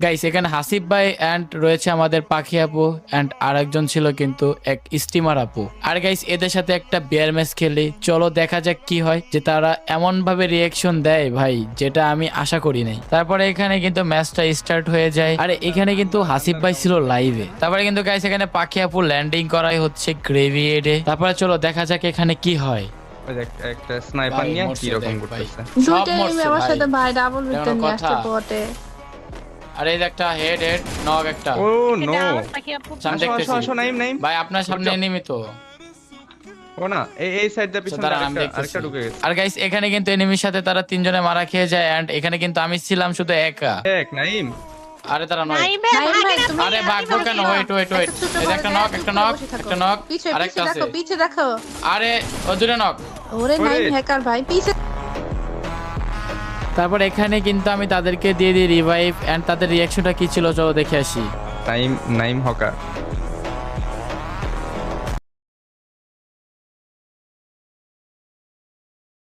Guys এখানে হাসিব ভাই and রয়েছে আমাদের পাখি আপু এন্ড আরেকজন ছিল কিন্তু এক স্টিমার আপু। আর গাইস এদের সাথে একটা বিয়ার ম্যাচ খেলি, চলো দেখা যাক কি হয়, যে তারা এমন ভাবে রিয়াকশন দেয় ভাই যেটা আমি আশা করি নাই। তারপরে এখানে কিন্তু ম্যাচটা স্টার্ট হয়ে যায়, আর এখানে কিন্তু হাসিব ভাই ছিল লাইভে। তারপরে কিন্তু গাইস এখানে পাখি আপু ল্যান্ডিং করাই হচ্ছে গ্রেভিয়েডে। তারপরে চলো দেখা যাক এখানে কি হয়। ওই দেখ, একটা স্নাইপার ভাই, নিয়ে মরছে কি রকম দেখ ভাই। করতেছে। সব দুইটাই মরছে আমার ভাই। সাথে ভাই ডাবল এটা ভিক্টর কোনো নিয়ে আসছে কথা? বটে। আরে এই যে একটা হেড নক একটা। ও নো, সামনে আসো দেখতেছি। আসো নাইম নাইম। ভাই আপনার সামনে এনিমি তো। ও না, এই সাইড দিয়ে পিছনে দাঁড়ান, আমি আরেকটা দেখতেছি। ঢুকে গেছে। আর গাইস এখানে কিন্তু এনিমির সাথে তারা তিনজনে মারা খেয়ে যায় এন্ড এখানে কিন্তু আমি ছিলাম শুধু একা। এক নাইম। আরে তারা নয়। নাইম ভাই তুমি আরে ভাগবো কেন? ওয়েট এই যে একটা নক একটা নক পিছে আরেকটা আছে। দেখো পিছে দেখো। আরে ও দুটো নক। ওরে ওরে। নাইম হ্যাকার ভাই পিছে। তারপর এখানে কিন্তু আমি তাদেরকে দিয়ে দিই রিভাইভ এন্ড তাদের রিঅ্যাকশনটা কি ছিল চলো দেখে আসি। নাইম হকা।